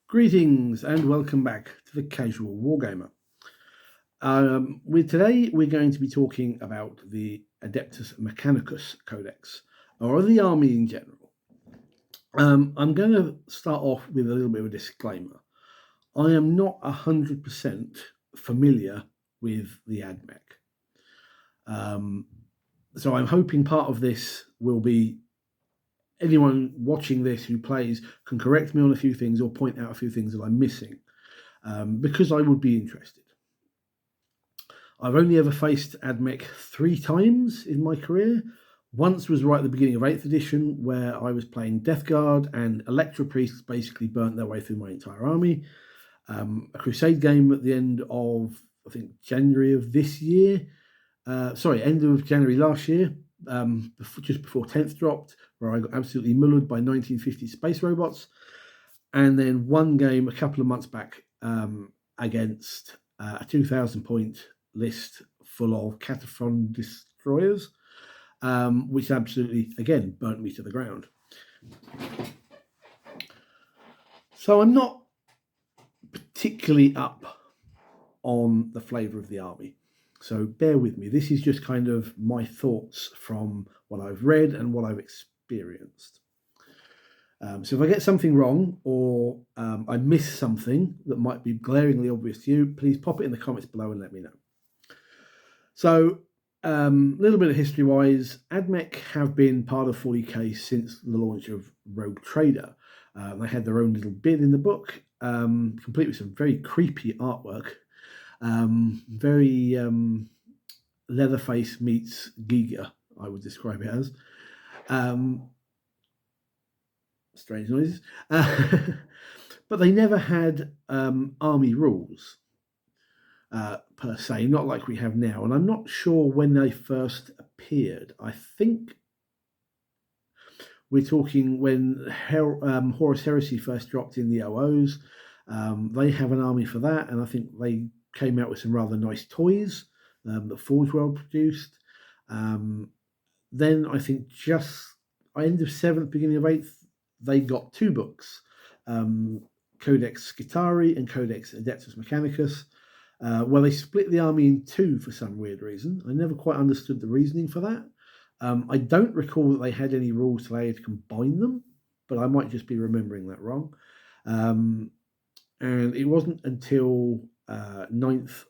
Greetings and welcome back to the Casual Wargamer. Today we're going to be talking about the Adeptus Mechanicus Codex, or the army in general. I'm going to start off with a little bit of a disclaimer. I am not 100% familiar with the Ad Mech. So I'm hoping part of this will be anyone watching this who plays can correct me on a few things or point out a few things that I'm missing, because I would be interested. I've only ever faced Ad Mech 3 times in my career. Once was right at the beginning of 8th edition, where I was playing Death Guard and Electra Priests basically burnt their way through my entire army. A Crusade game at the end of, I think, January of this year. End of January last year, just before 10th dropped, where I got absolutely mullered by 1950 space robots. And then one game a couple of months back against a 2,000 point list full of Cataphron destroyers, which absolutely, again, burnt me to the ground. So I'm not particularly up on the flavour of the army. So bear with me. This is just kind of my thoughts from what I've read and what I've experienced. So if I get something wrong or I miss something that might be glaringly obvious to you, please pop it in the comments below and let me know. So a little bit of history-wise, Ad Mech have been part of 40k since the launch of Rogue Trader. They had their own little bit in the book, complete with some very creepy artwork. Very Leatherface meets Giga, I would describe it as. Strange noises. But they never had army rules per se, not like we have now. And I'm not sure when they first appeared. I think we're talking when Horus Heresy first dropped in the OOs. They have an army for that, and I think they came out with some rather nice toys that Forge World produced. Then I think just end of 7th, beginning of 8th, they got 2 books, Codex Scitari and Codex Adeptus Mechanicus. Well, they split the army in 2 for some weird reason. I never quite understood the reasoning for that. I don't recall that they had any rules to allow you to combine them, but I might just be remembering that wrong. And it wasn't until 9th,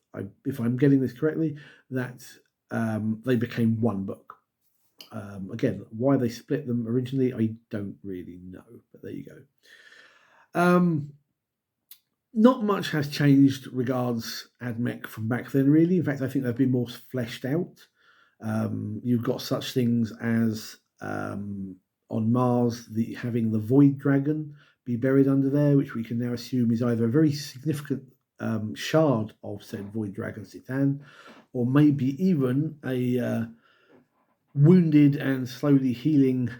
if I'm getting this correctly, that they became 1 book. Again, why they split them originally, I don't really know, but there you go. Not much has changed regards Ad Mech from back then, really. In fact, I think they've been more fleshed out. You've got such things as on Mars, having the Void Dragon be buried under there, which we can now assume is either a very significant shard of said Void Dragon Citan, or maybe even a wounded and slowly healing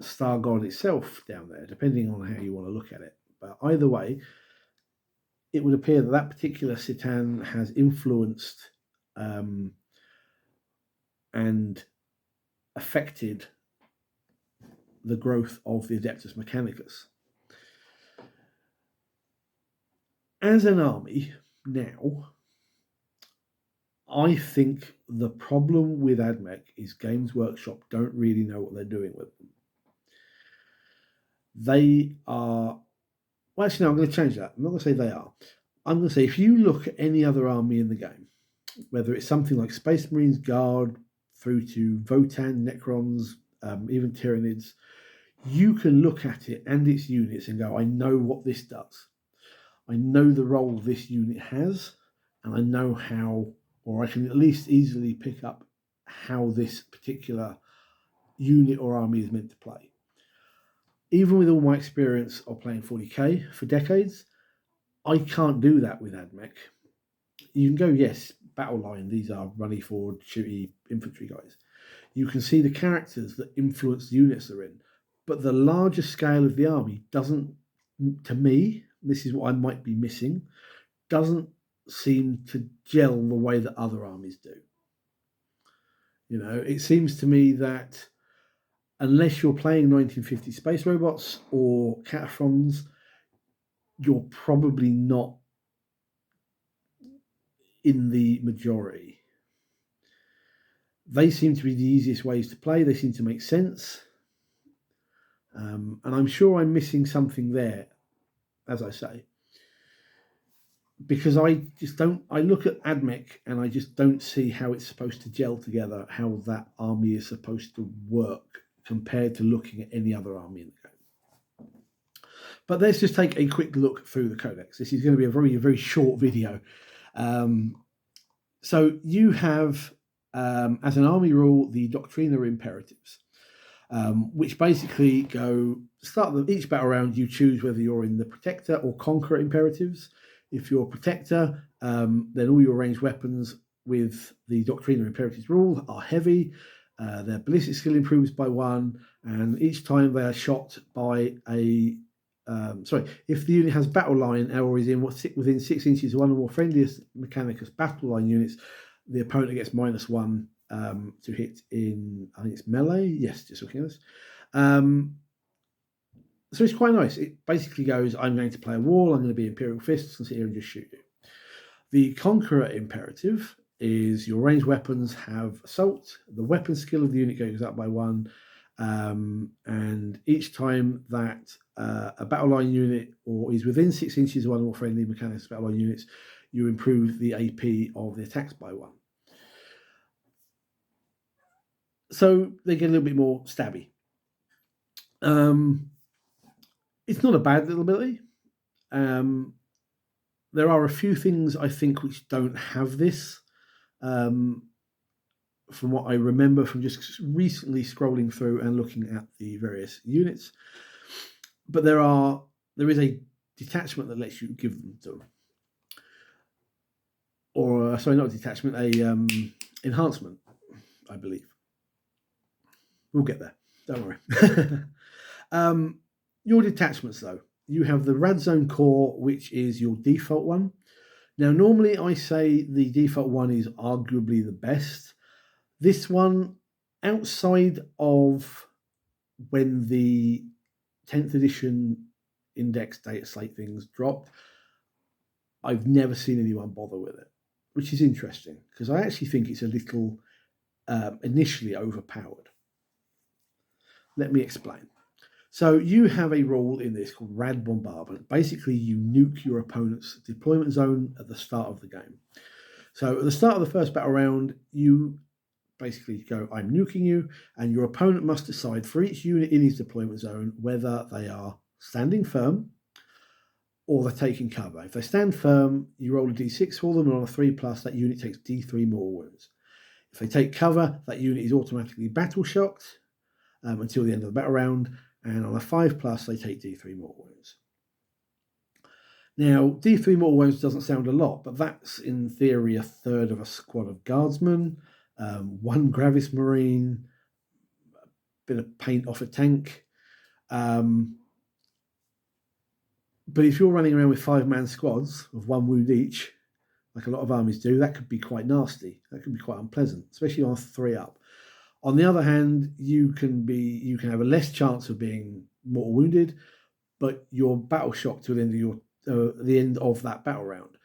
Star God itself down there, depending on how you want to look at it. But either way, it would appear that that particular Citan has influenced and affected the growth of the Adeptus Mechanicus. As an army now, I think the problem with Ad Mech is Games Workshop don't really know what they're doing with them. They are... Well, actually, no, I'm going to change that. I'm not going to say they are. I'm going to say if you look at any other army in the game, whether it's something like Space Marines, Guard, through to Votan, Necrons, even Tyranids, you can look at it and its units and go, I know what this does. I know the role this unit has, and I know how, or I can at least easily pick up how this particular unit or army is meant to play. Even with all my experience of playing 40k for decades, I can't do that with Ad Mech. You can go, yes, battle line, these are runny forward, shooty infantry guys. You can see the characters that influence the units they're in, but the larger scale of the army doesn't, to me, this is what I might be missing, doesn't seem to gel the way that other armies do. You know, it seems to me that unless you're playing 1950 space robots or Cataphrons, you're probably not in the majority. They seem to be the easiest ways to play. They seem to make sense. And I'm sure I'm missing something there, as I say, because I just don't. I look at Ad Mech and I just don't see how it's supposed to gel together, how that army is supposed to work compared to looking at any other army in the game. But let's just take a quick look through the codex. This is going to be a very short video. So you have, as an army rule, the Doctrina Imperatives, which basically go start of each battle round. You choose whether you're in the Protector or Conqueror Imperatives. If you're Protector, then all your ranged weapons with the Doctrina Imperatives rule are heavy. Their ballistic skill improves by 1, and each time they are shot by a if the unit has battle line or is within 6 inches of one or more friendliest Mechanicus battle line units, the opponent gets -1 to hit in, I think it's melee. Yes, just looking at this. So it's quite nice. It basically goes, I'm going to play a wall, I'm going to be Imperial Fists and sit here and just shoot you. The Conqueror Imperative is your ranged weapons have assault. The weapon skill of the unit goes up by 1. And each time that a battle line unit or is within 6 inches of one or more friendly Mechanicus battle line units, you improve the AP of the attacks by 1. So they get a little bit more stabby. It's not a bad little ability. There are a few things I think which don't have this. From what I remember from just recently scrolling through and looking at the various units. But there is a detachment that lets you give them to, or sorry, not a detachment, a enhancement, I believe. We'll get there. Don't worry. Your detachments, though, you have the Radzone Core, which is your default one. Now, normally I say the default one is arguably the best. This one, outside of when the 10th edition index data slate things dropped, I've never seen anyone bother with it, which is interesting because I actually think it's a little initially overpowered. Let me explain. So you have a rule in this called Rad Bombardment. Basically, you nuke your opponent's deployment zone at the start of the game. So at the start of the first battle round, you basically go, I'm nuking you, and your opponent must decide for each unit in his deployment zone whether they are standing firm or they're taking cover. If they stand firm, you roll a d6 for them, and on a 3+, that unit takes d3 more wounds. If they take cover, that unit is automatically battle shocked until the end of the battle round, and on a 5+, they take d3 more wounds. Now, d3 more wounds doesn't sound a lot, but that's in theory a third of a squad of guardsmen, 1 Gravis Marine, a bit of paint off a tank. But if you're running around with 5-man squads of 1 wound each, like a lot of armies do, that could be quite nasty. That could be quite unpleasant, especially on a 3-up. On the other hand, you can have a less chance of being mortal wounded, but you're battle shocked to the end of that battle round.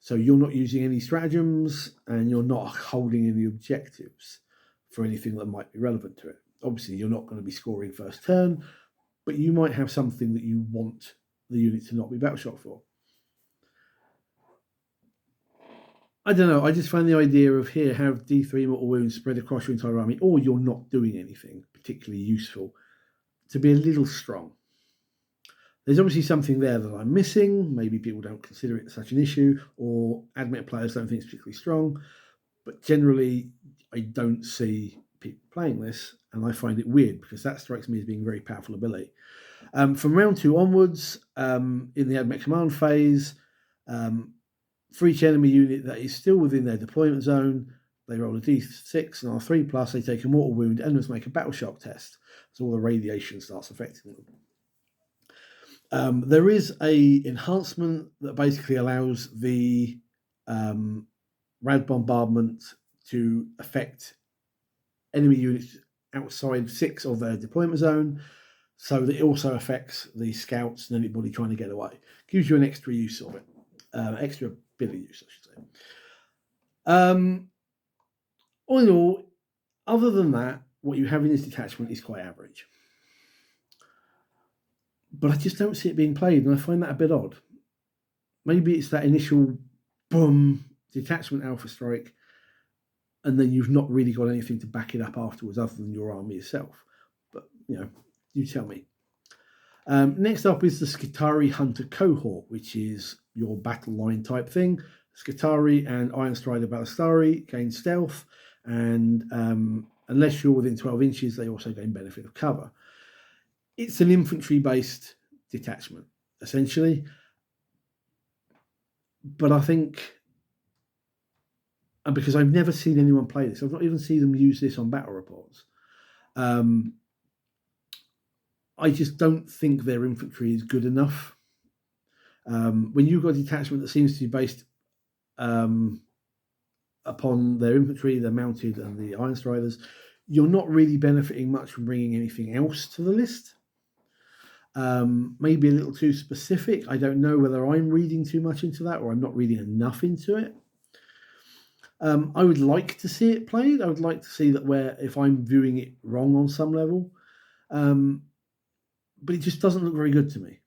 So you're not using any stratagems and you're not holding any objectives for anything that might be relevant to it. Obviously, you're not going to be scoring first turn, but you might have something that you want the unit to not be battle shocked for. I don't know. I just find the idea of here have d3 mortal wounds spread across your entire army, or you're not doing anything particularly useful, to be a little strong. There's obviously something there that I'm missing. Maybe people don't consider it such an issue, or Ad Mech players don't think it's particularly strong. But generally, I don't see people playing this, and I find it weird because that strikes me as being a very powerful ability. From round 2 onwards, in the Ad Mech command phase, for each enemy unit that is still within their deployment zone, they roll a d6, and on a 3+, they take a mortal wound and must make a battle shock test. So all the radiation starts affecting them. There is a enhancement that basically allows the Rad Bombardment to affect enemy units outside 6 of their deployment zone. so that it also affects the scouts and anybody trying to get away. Gives you an extra use of it, extra bit of use, I should say. All in all, other than that, what you have in this detachment is quite average. But I just don't see it being played, and I find that a bit odd. Maybe it's that initial boom detachment alpha strike, and then you've not really got anything to back it up afterwards other than your army itself. But, you tell me. Next up is the Skitarii Hunter Cohort, which is your battle line type thing. Skitarii and Iron Strider Ballistari gain stealth, and unless you're within 12 inches, they also gain benefit of cover. It's an infantry-based detachment, essentially. But I think, and because I've never seen anyone play this, I've not even seen them use this on battle reports. I just don't think their infantry is good enough. When you've got a detachment that seems to be based upon their infantry, their mounted, and the Iron Striders, you're not really benefiting much from bringing anything else to the list. Maybe a little too specific. I don't know whether I'm reading too much into that or I'm not reading enough into it. I would like to see it played. I would like to see that where if I'm viewing it wrong on some level. But it just doesn't look very good to me.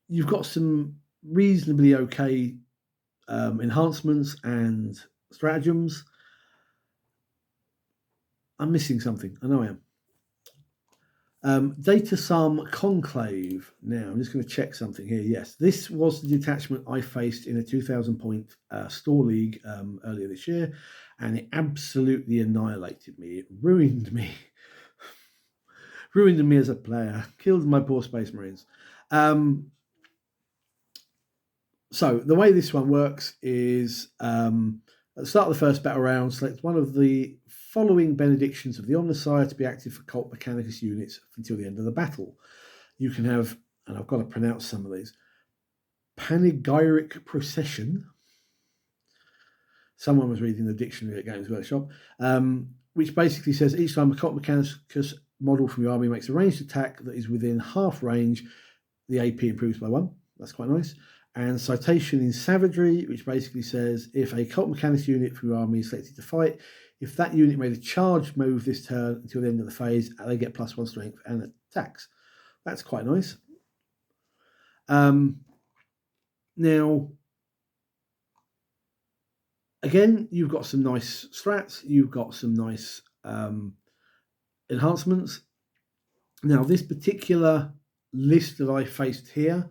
You've got some reasonably okay enhancements and stratagems. I'm missing something. I know I am. Data Sum Conclave. Now, I'm just going to check something here. Yes, this was the detachment I faced in a 2,000-point store league earlier this year, and it absolutely annihilated me. It ruined me. Ruined me as a player. Killed my poor Space Marines. So the way this one works is at the start of the first battle round, select one of the following benedictions of the Omnissiah to be active for Cult Mechanicus units until the end of the battle. You can have, and I've got to pronounce some of these, Panegyric Procession. Someone was reading the dictionary at Games Workshop, which basically says each time a Cult Mechanicus model from your army makes a ranged attack that is within half range, the AP improves by 1. That's quite nice. And Citation in Savagery, which basically says if a Cult Mechanicus unit from your army is selected to fight, if that unit made a charge move this turn until the end of the phase, they get +1 strength and attacks. That's quite nice. Now, again, you've got some nice strats. You've got some nice enhancements. Now, this particular list that I faced here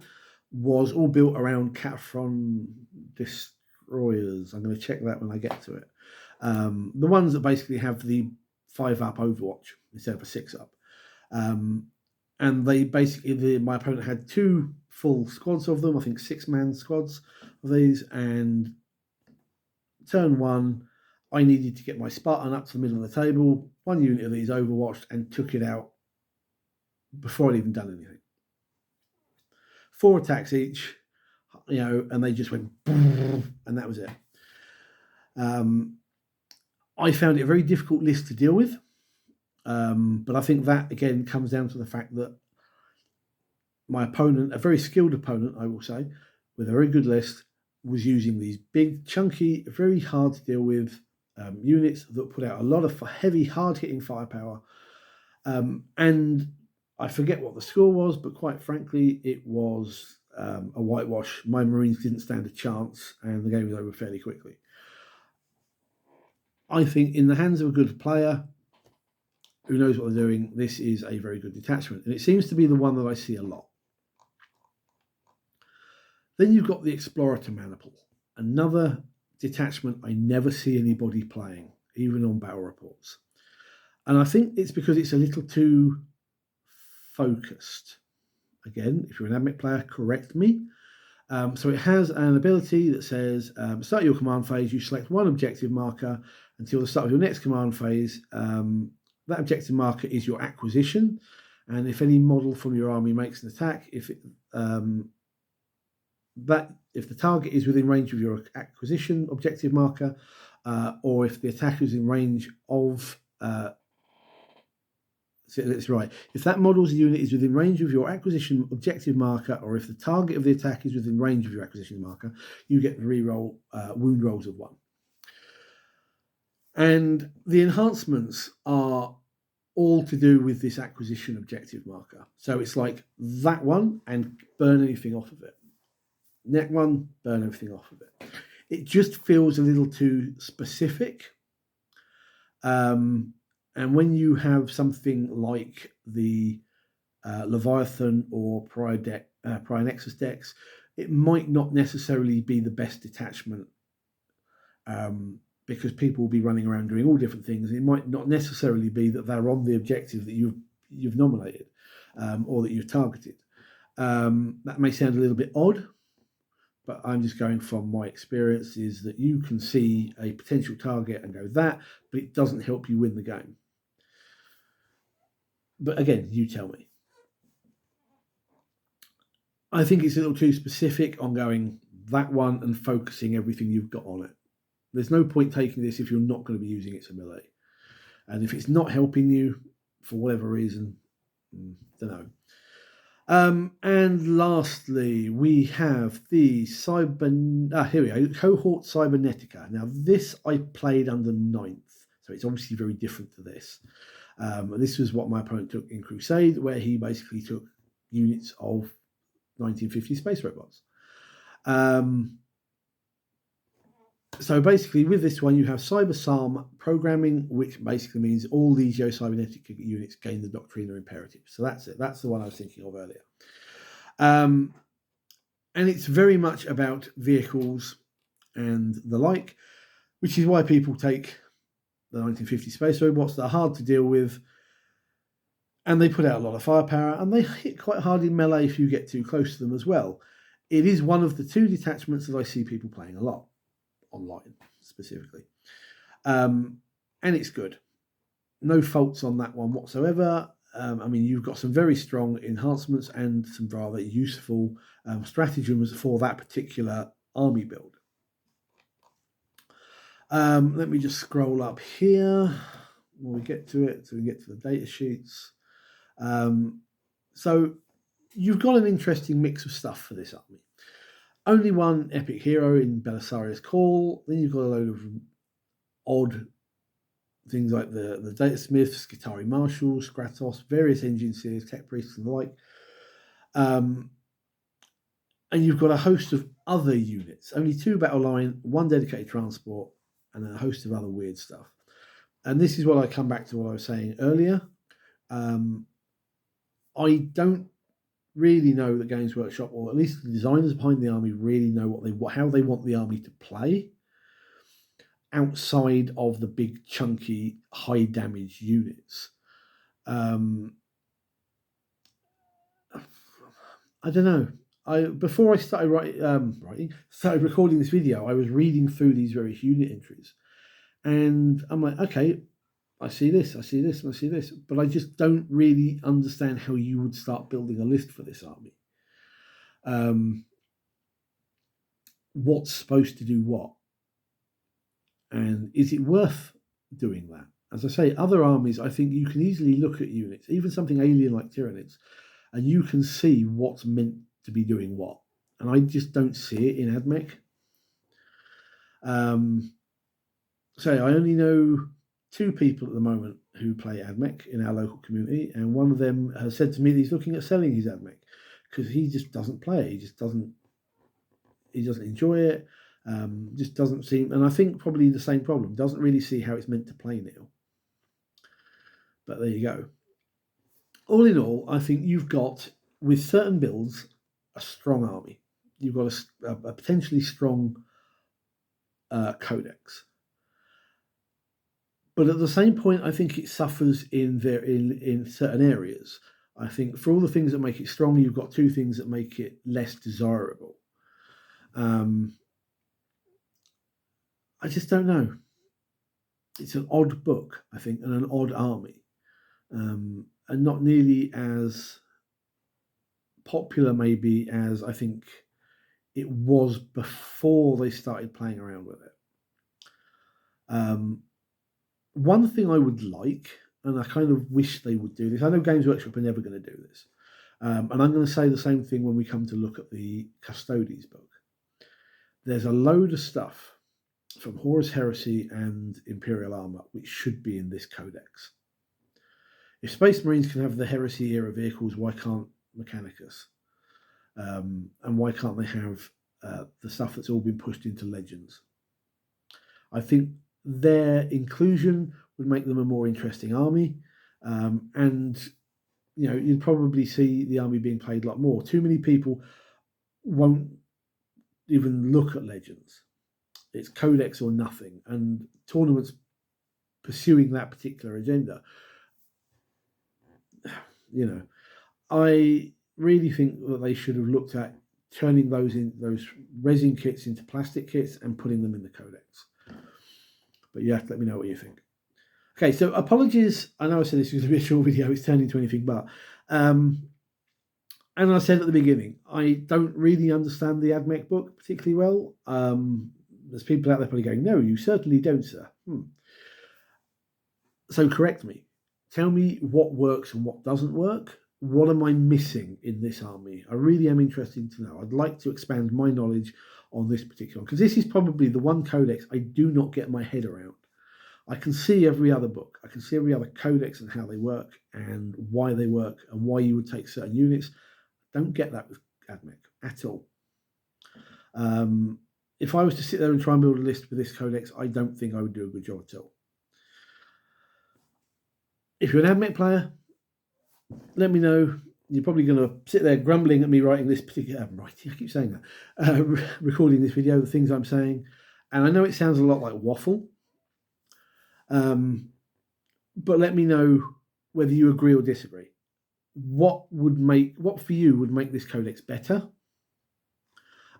was all built around Cataphrone destroyers. I'm going to check that when I get to it. The ones that basically have the 5-up Overwatch instead of a 6-up. And they basically, my opponent had 2 full squads of them, I think 6-man squads of these, and turn 1, I needed to get my Spartan up to the middle of the table, 1 unit of these overwatched and took it out before I'd even done anything. 4 attacks each, and they just went, and that was it. I found it a very difficult list to deal with, but I think that, again, comes down to the fact that my opponent, a very skilled opponent, I will say, with a very good list, was using these big, chunky, very hard to deal with units that put out a lot of heavy, hard-hitting firepower. And I forget what the score was, but quite frankly, it was a whitewash. My Marines didn't stand a chance, and the game was over fairly quickly. I think in the hands of a good player who knows what they're doing, this is a very good detachment. And it seems to be the one that I see a lot. Then you've got the Explorator Maniple, another detachment I never see anybody playing, even on battle reports. And I think it's because it's a little too focused. Again, if you're an Ad Mech player, correct me. So it has an ability that says, start your command phase, you select 1 objective marker until the start of your next command phase. That objective marker is your acquisition. And if any model from your army makes an attack, if the target is within range of your acquisition objective marker, or if the attacker is in range of So that's right. If that model's unit is within range of your acquisition objective marker, or if the target of the attack is within range of your acquisition marker, you get the reroll wound rolls of 1. And the enhancements are all to do with this acquisition objective marker. So it's like that one and burn anything off of it. Next one, burn everything off of it. It just feels a little too specific. And when you have something like the Leviathan or Prior Nexus decks, it might not necessarily be the best detachment, because people will be running around doing all different things. It might not necessarily be that they're on the objective that you've nominated, or that you've targeted. That may sound a little bit odd, but I'm just going from my experience is that you can see a potential target and go that, but it doesn't help you win the game. But again, you tell me. I think it's a little too specific on going that one and focusing everything you've got on it. There's no point taking this if you're not going to be using it to melee. And if it's not helping you for whatever reason, don't know. And lastly, we have the here we go, Cohort Cybernetica. Now, this I played under 9th, so it's obviously very different to this. This was what my opponent took in Crusade, where he basically took units of 1950 space robots. So basically, with this one, you have Cyber SARM programming, which basically means all these Cybernetica units gain the Doctrina Imperative. So that's it. That's the one I was thinking of earlier. And it's very much about vehicles and the like, which is why people take the 1950 space robots that are hard to deal with, and they put out a lot of firepower, and they hit quite hard in melee if you get too close to them as well. It is one of the 2 detachments that I see people playing a lot, online specifically. And it's good. No faults on that one whatsoever. I mean, you've got some very strong enhancements and some rather useful stratagems for that particular army build. Let me just scroll up here when we get to it, so we get to the data sheets. So you've got an interesting mix of stuff for this army. Only one epic hero in Belisarius Call. Then you've got a load of odd things like the Data Smiths, Skitarii Marshals, Kratos, various engine series, Tech Priests, and the like. And you've got a host of other units. Only 2 battle line, 1 dedicated transport, and a host of other weird stuff. And this is what I come back to what I was saying earlier. I don't really know that Games Workshop, or at least the designers behind the army, really know how they want the army to play outside of the big, chunky, high damage units. I don't know. Before I started started recording this video, I was reading through these various unit entries, and I'm like, okay, I see this, and I see this, but I just don't really understand how you would start building a list for this army. What's supposed to do what? And is it worth doing that? As I say, other armies, I think you can easily look at units, even something alien like Tyranids, and you can see what's meant to be doing what. And I just don't see it in Ad Mech. So I only know 2 people at the moment who play Ad Mech in our local community, and one of them has said to me that he's looking at selling his Ad Mech because he just doesn't play it. He doesn't enjoy it. Just doesn't seem, and I think probably the same problem. Doesn't really see how it's meant to play now. But there you go. All in all, I think you've got, with certain builds, a strong army. You've got a potentially strong codex. But at the same point, I think it suffers in certain areas. I think for all the things that make it strong, you've got 2 things that make it less desirable. I just don't know. It's an odd book, I think, and an odd army. And not nearly as popular, maybe, as I think it was before they started playing around with it. One thing I would like and I kind of wish they would do this. I know Games Workshop are never going to do this. And I'm going to say the same thing when we come to look at the Custodes book. There's a load of stuff from Horus Heresy and Imperial Armour which should be in this codex. If Space Marines can have the Heresy era vehicles, why can't Mechanicus? And why can't they have the stuff that's all been pushed into Legends? I think their inclusion would make them a more interesting army, and you'd probably see the army being played a lot more. Too many people won't even look at Legends. It's Codex or nothing, and tournaments pursuing that particular agenda. I really think that they should have looked at turning those resin kits into plastic kits and putting them in the Codex. But you have to let me know what you think. Okay, so apologies. I know I said this was going to be a short video. It's turned into anything but. And I said at the beginning, I don't really understand the Ad Mech book particularly well. There's people out there probably going, no, you certainly don't, sir. So correct me. Tell me what works and what doesn't work. What am I missing in this army? I really am interested to know. I'd like to expand my knowledge on this particular one, because this is probably the one codex I do not get my head around. I can see every other book. I can see every other codex and how they work and why they work and why you would take certain units. Don't get that with Ad Mech at all. If I was to sit there and try and build a list with this codex, I don't think I would do a good job at all. If you're an Ad Mech player, let me know. You're probably going to sit there grumbling at me writing this particular... I keep saying that. Recording this video, the things I'm saying. And I know it sounds a lot like waffle. But let me know whether you agree or disagree. What for you would make this codex better?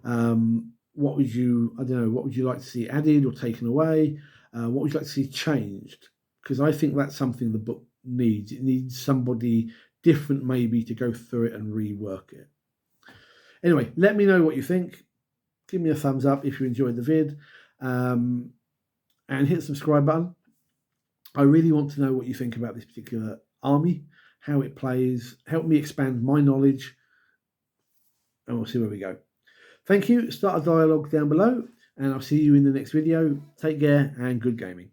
What would you like to see added or taken away? What would you like to see changed? Because I think that's something the book needs. It needs somebody different maybe to go through it and rework it. Anyway, let me know what you think. Give me a thumbs up if you enjoyed the vid. And hit the subscribe button. I really want to know what you think about this particular army, how it plays, help me expand my knowledge, and we'll see where we go. Thank you. Start a dialogue down below, and I'll see you in the next video. Take care and good gaming.